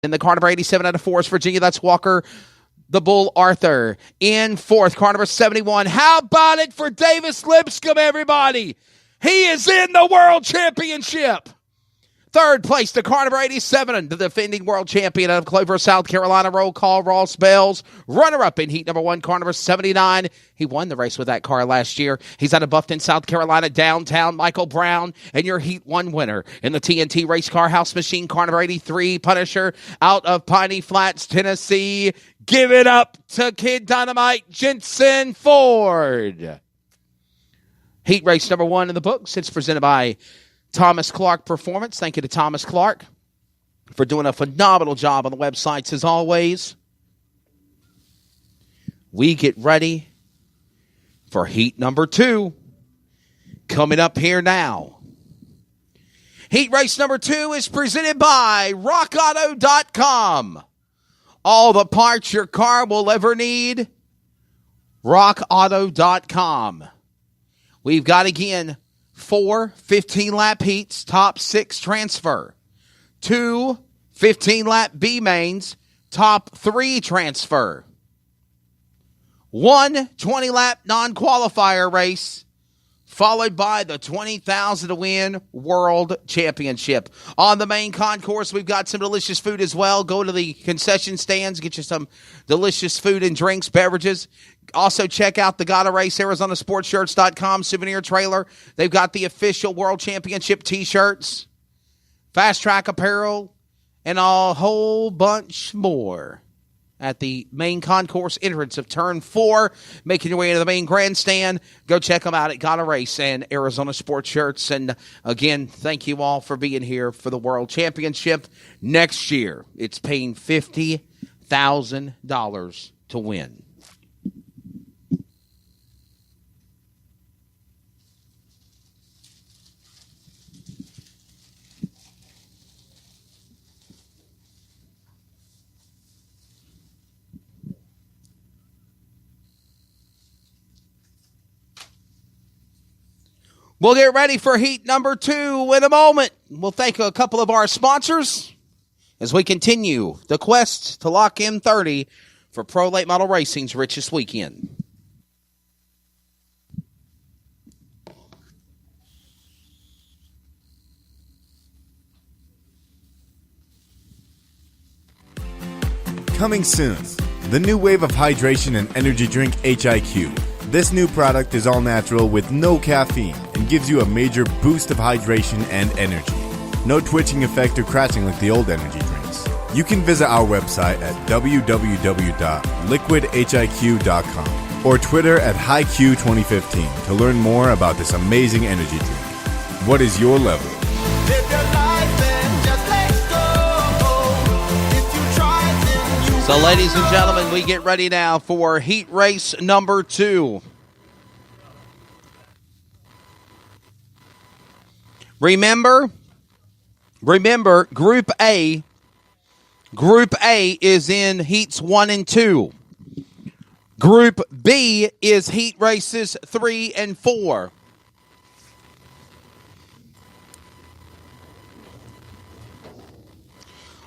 In the car number 87 out of Forest, Virginia, that's Walker the Bull Arthur. In fourth, car number 71. How about it for Davis Lipscomb, everybody? He is in the World Championship. Third place, the car number 87, the defending world champion out of Clover, South Carolina. Roll call, Ross Bells. Runner-up in heat number 1, car number 79. He won the race with that car last year. He's out of Buffton, South Carolina, downtown. Michael Brown, and your Heat 1 winner in the TNT Race Car House Machine, car number 83, Punisher, out of Piney Flats, Tennessee. Give it up to Kid Dynamite Jensen Ford. Heat race number 1 in the books. It's presented by Thomas Clark Performance. Thank you to Thomas Clark for doing a phenomenal job on the websites as always. We get ready for heat number 2 coming up here now. Heat race number 2 is presented by RockAuto.com. All the parts your car will ever need. RockAuto.com. We've got, again, 4 15-lap heats, top 6 transfer. 2 15-lap B mains, top 3 transfer. 1 20-lap non-qualifier race, followed by the $20,000 to win World Championship. On the main concourse, we've got some delicious food as well. Go to the concession stands, get you some delicious food and drinks, beverages. Also, check out the Gotta Race, ArizonaSportsShirts.com souvenir trailer. They've got the official World Championship T-shirts, FASTRAK apparel, and a whole bunch more at the main concourse entrance of Turn 4. Making your way into the main grandstand. Go check them out at Gotta Race and Arizona Sports Shirts. And again, thank you all for being here for the World Championship. Next year, it's paying $50,000 to win. We'll get ready for heat number 2 in a moment. We'll thank a couple of our sponsors as we continue the quest to lock in 30 for Pro Late Model Racing's richest weekend. Coming soon, the new wave of hydration and energy drink HIQ. This new product is all natural with no caffeine and gives you a major boost of hydration and energy. No twitching effect or crashing like the old energy drinks. You can visit our website at www.liquidhiq.com or Twitter at HiQ2015 to learn more about this amazing energy drink. What is your level? So, ladies and gentlemen, we get ready now for heat race number 2. Remember, Group A is in heats 1 and 2. Group B is heat races 3 and 4.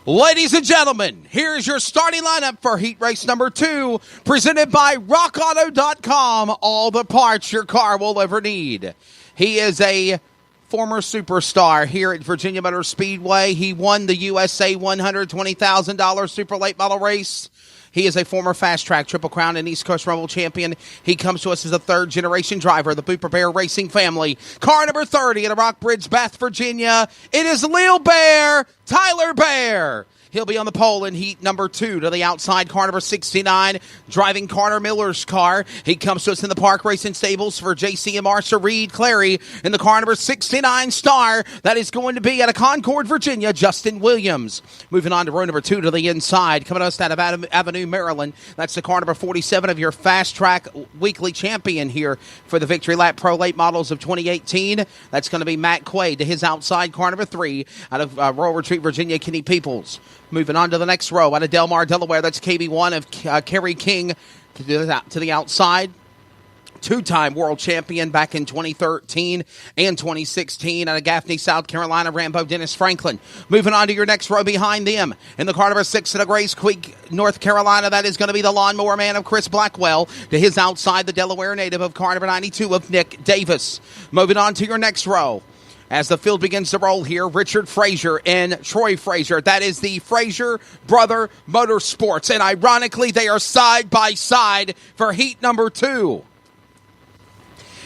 Ladies and gentlemen, here's your starting lineup for heat race number 2, presented by RockAuto.com. All the parts your car will ever need. He is a former superstar here at Virginia Motor Speedway. He won the USA $120,000 Super Late Model race. He is a former FASTRAK Triple Crown and East Coast Rumble champion. He comes to us as a third-generation driver of the Booper Bear Racing family. Car number 30 at Rockbridge, Bath, Virginia. It is Lil Bear, Tyler Bear. He'll be on the pole in heat number 2 to the outside. Car number 69, driving Carter Miller's car. He comes to us in the Park Racing Stables for JC and Marsha Reed Clary in the car number 69 star. That is going to be out of Concord, Virginia, Justin Williams. Moving on to row number 2 to the inside. Coming to us out of Avenue, Maryland. That's the car number 47 of your FASTRAK weekly champion here for the Victory Lap Pro Late Models of 2018. That's going to be Matt Quaid to his outside. Car number 3 out of Royal Retreat, Virginia, Kenny Peoples. Moving on to the next row out of Del Mar, Delaware. That's KB1 of Kerry King to the outside. two-time world champion back in 2013 and 2016 out of Gaffney, South Carolina, Rambo Dennis Franklin. Moving on to your next row behind them. In the car number 6 at Grace Creek, North Carolina, that is going to be the Lawnmower Man of Chris Blackwell. To his outside, the Delaware native of car number 92 of Nick Davis. Moving on to your next row. As the field begins to roll here, Richard Frazier and Troy Frazier. That is the Frazier Brother Motorsports. And ironically, they are side by side for heat number 2.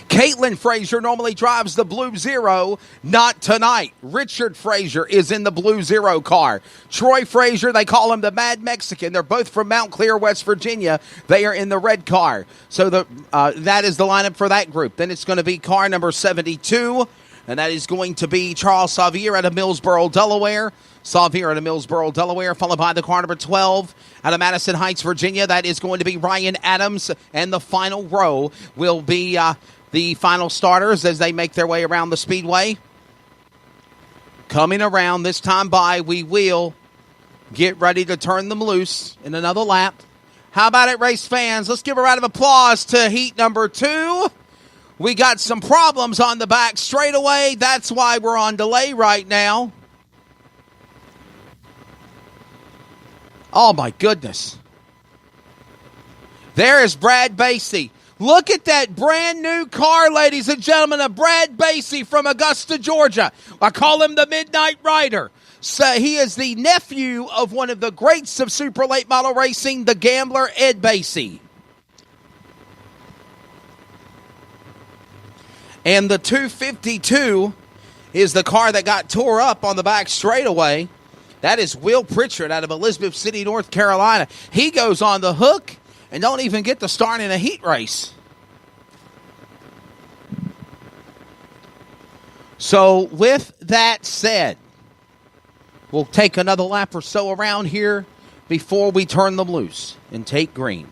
Caitlin Frazier normally drives the Blue Zero, not tonight. Richard Frazier is in the Blue Zero car. Troy Frazier, they call him the Mad Mexican. They're both from Mount Clear, West Virginia. They are in the red car. So that is the lineup for that group. Then it's going to be car number 72, and that is going to be Charles Xavier out of Millsboro, Delaware. Xavier out of Millsboro, Delaware, followed by the car number 12 out of Madison Heights, Virginia. That is going to be Ryan Adams, and the final row will be the final starters as they make their way around the speedway. Coming around this time by, we will get ready to turn them loose in another lap. How about it, race fans? Let's give a round of applause to heat number 2. We got some problems on the back straightaway. That's why we're on delay right now. Oh, my goodness. There is Brad Basie. Look at that brand new car, ladies and gentlemen, of Brad Basie from Augusta, Georgia. I call him the Midnight Rider. So he is the nephew of one of the greats of super late model racing, the gambler Ed Basie. And the 252 is the car that got tore up on the back straightaway. That is Will Pritchard out of Elizabeth City, North Carolina. He goes on the hook and don't even get to start in a heat race. So with that said, we'll take another lap or so around here before we turn them loose and take green.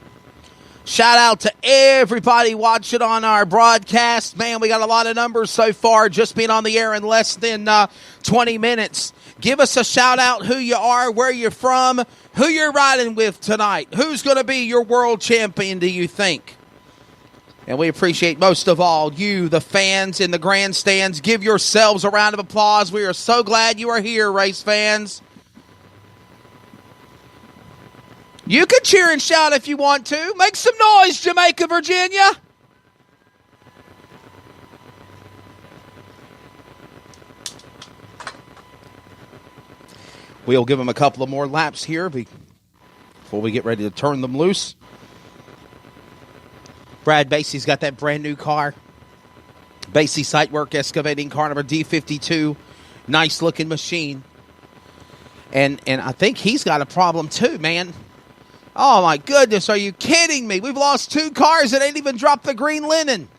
Shout out to everybody watching on our broadcast. Man, we got a lot of numbers so far, just being on the air in less than 20 minutes. Give us a shout out, who you are, where you're from, who you're riding with tonight. Who's going to be your world champion, do you think? And we appreciate most of all you, the fans in the grandstands. Give yourselves a round of applause. We are so glad you are here, race fans. You can cheer and shout if you want to. Make some noise, Jamaica, Virginia. We'll give them a couple of more laps here before we get ready to turn them loose. Brad Basie's got that brand new car. Basie Site Work Excavating car number D52. Nice looking machine. And I think he's got a problem too, man. Oh my goodness, are you kidding me? We've lost 2 cars that ain't even dropped the green linen.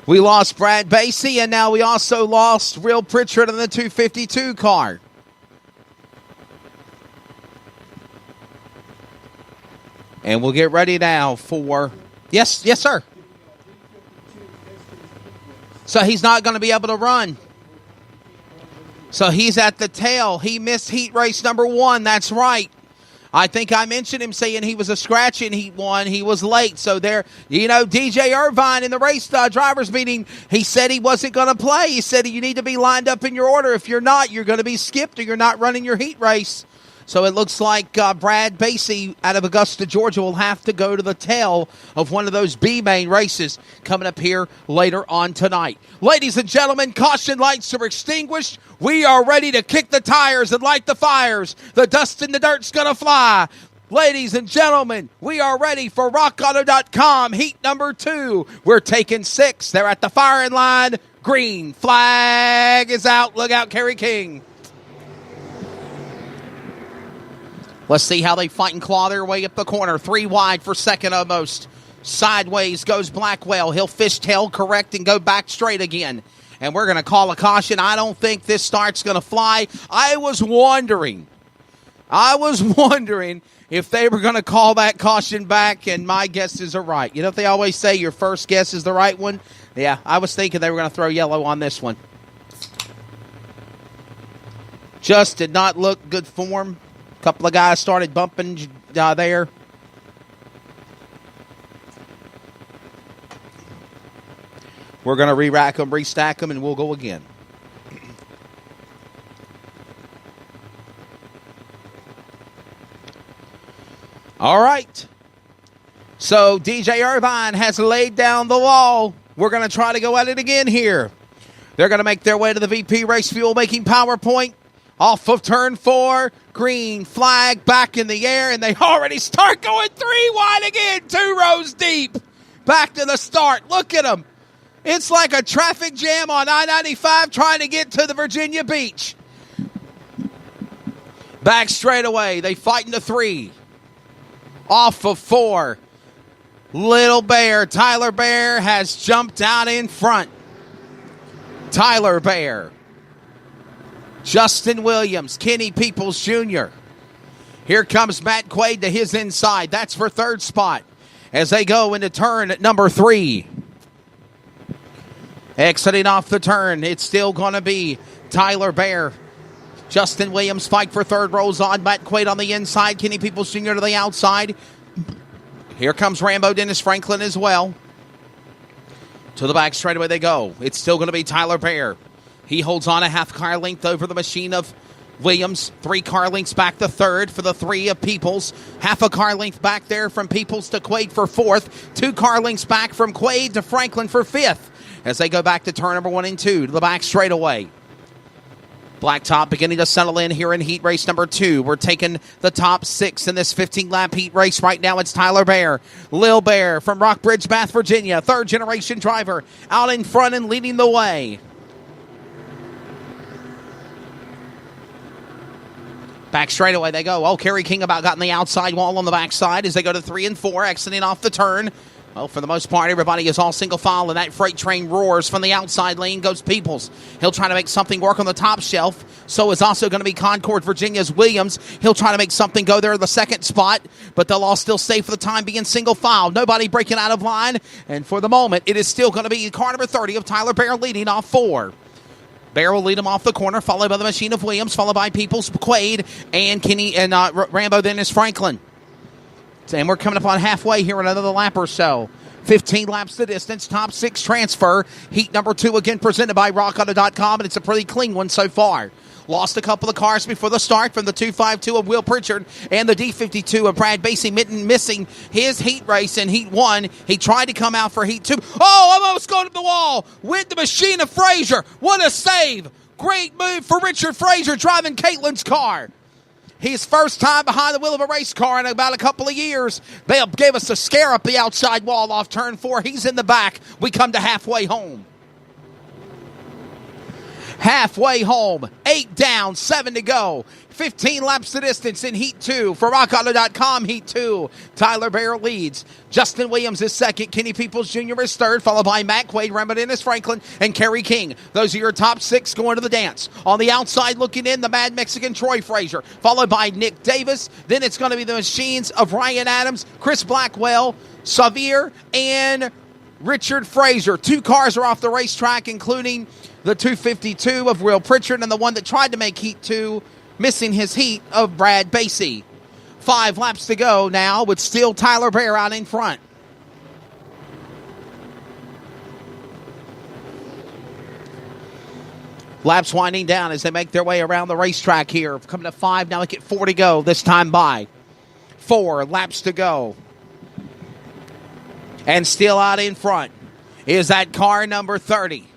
We lost Brad Basie, and now we also lost Will Pritchard in the 252 car. And we'll get ready now for... Yes, sir. So he's not going to be able to run. So he's at the tail. He missed heat race number 1. That's right. I think I mentioned him saying he was a scratch in heat 1. He was late. So there, DJ Irvine in the race drivers meeting, he said he wasn't going to play. He said you need to be lined up in your order. If you're not, you're going to be skipped or you're not running your heat race. So it looks like Brad Basie out of Augusta, Georgia will have to go to the tail of one of those B-main races coming up here later on tonight. Ladies and gentlemen, caution lights are extinguished. We are ready to kick the tires and light the fires. The dust and the dirt's going to fly. Ladies and gentlemen, we are ready for RockAuto.com heat number 2. We're taking 6. They're at the firing line. Green flag is out. Look out, Kerry King. Let's see how they fight and claw their way up the corner. 3 wide for second almost. Sideways goes Blackwell. He'll fishtail correct and go back straight again. And we're going to call a caution. I don't think this start's going to fly. I was wondering if they were going to call that caution back, and my guesses are right. You know, they always say your first guess is the right one. Yeah, I was thinking they were going to throw yellow on this one. Just did not look good form. Couple of guys started bumping there. We're going to re-rack them, restack them, and we'll go again. All right. So DJ Irvine has laid down the law. We're going to try to go at it again here. They're going to make their way to the VP Race Fuel making PowerPoint. Off of turn 4. Green flag back in the air, and they already start going 3 wide again. 2 rows deep. Back to the start. Look at them. It's like a traffic jam on I-95 trying to get to the Virginia Beach. Back straight away. They fight into 3. Off of 4. Little Bear. Tyler Bear has jumped out in front. Tyler Bear. Justin Williams. Kenny Peoples Jr. Here comes Matt Quaid to his inside. That's for 3rd spot as they go into turn at number 3. Exiting off the turn, it's still going to be Tyler Bear. Justin Williams fight for 3rd, rolls on. Matt Quaid on the inside. Kenny Peoples Jr. to the outside. Here comes Rambo Dennis Franklin as well. To the back straightaway they go. It's still going to be Tyler Bear. He holds on a half car length over the machine of Williams. 3 car lengths back to 3rd for the 3 of Peoples. Half a car length back there from Peoples to Quaid for 4th. 2 car lengths back from Quaid to Franklin for 5th. As they go back to turn number 1 and 2 to the back straightaway. Blacktop beginning to settle in here in heat race number 2. We're taking the top 6 in this 15-lap heat race. Right now it's Tyler Bear. Lil Bear from Rockbridge, Bath, Virginia. 3rd-generation driver out in front and leading the way. Back straightaway they go. Oh, Kerry King about got in the outside wall on the backside as they go to 3 and 4, exiting off the turn. Well, for the most part, everybody is all single file, and that freight train roars from the outside lane. Goes Peoples. He'll try to make something work on the top shelf. So is also going to be Concord, Virginia's Williams. He'll try to make something go there in the 2nd spot, but they'll all still stay for the time being single file. Nobody breaking out of line, and for the moment, it is still going to be car number 30 of Tyler Bear leading off 4. Bear will lead him off the corner, followed by the machine of Williams, followed by Peoples, Quaid, and Kenny and Rambo Dennis Franklin. And we're coming up on halfway here in another lap or so. 15 laps the distance, top 6 transfer. Heat number 2 again presented by RockAuto.com, and it's a pretty clean one so far. Lost a couple of cars before the start from the 252 of Will Pritchard and the D52 of Brad Basie, missing his heat race in Heat 1. He tried to come out for Heat 2. Oh, almost going to the wall with the machine of Frazier. What a save. Great move for Richard Frazier driving Caitlin's car. His first time behind the wheel of a race car in about a couple of years. They gave us a scare up the outside wall off turn 4. He's in the back. We come to halfway home. Halfway home. 8 down, 7 to go. 15 laps the distance in Heat 2. For RockAuto.com, Heat 2. Tyler Bear leads. Justin Williams is 2nd. Kenny Peoples Jr. is 3rd, followed by Matt Quaid, Rambo Dennis Franklin, and Kerry King. Those are your top 6 going to the dance. On the outside looking in, the Mad Mexican Troy Frazier, followed by Nick Davis. Then it's going to be the machines of Ryan Adams, Chris Blackwell, Xavier, and Richard Frazier. 2 cars are off the racetrack, including the 252 of Will Pritchard and the one that tried to make Heat 2, missing his heat, of Brad Basie. 5 laps to go now with still Tyler Bear out in front. Laps winding down as they make their way around the racetrack here. Coming to 5, now look at 4 to go this time by. 4 laps to go. And still out in front is that car number 30.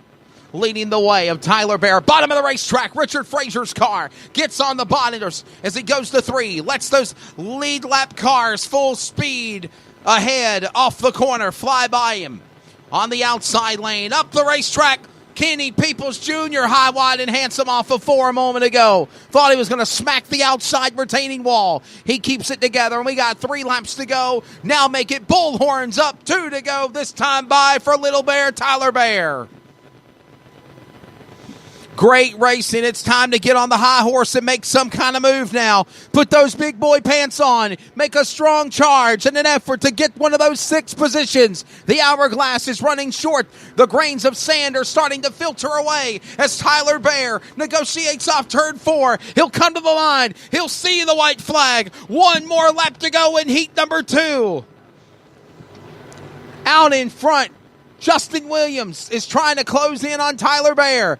Leading the way of Tyler Bear. Bottom of the racetrack, Richard Frazier's car gets on the bonnet as he goes to 3. Lets those lead lap cars full speed ahead off the corner fly by him. On the outside lane, up the racetrack, Kenny Peoples Jr. high, wide, and handsome off of 4 a moment ago. Thought he was going to smack the outside retaining wall. He keeps it together, and we got 3 laps to go. Now make it bullhorns up, 2 to go. This time by for Little Bear, Tyler Bear. Great racing. It's time to get on the high horse and make some kind of move now. Put those big boy pants on. Make a strong charge in an effort to get one of those 6 positions. The hourglass is running short. The grains of sand are starting to filter away as Tyler Bear negotiates off turn 4. He'll come to the line. He'll see the white flag. One more lap to go in heat number 2. Out in front, Justin Williams is trying to close in on Tyler Bear.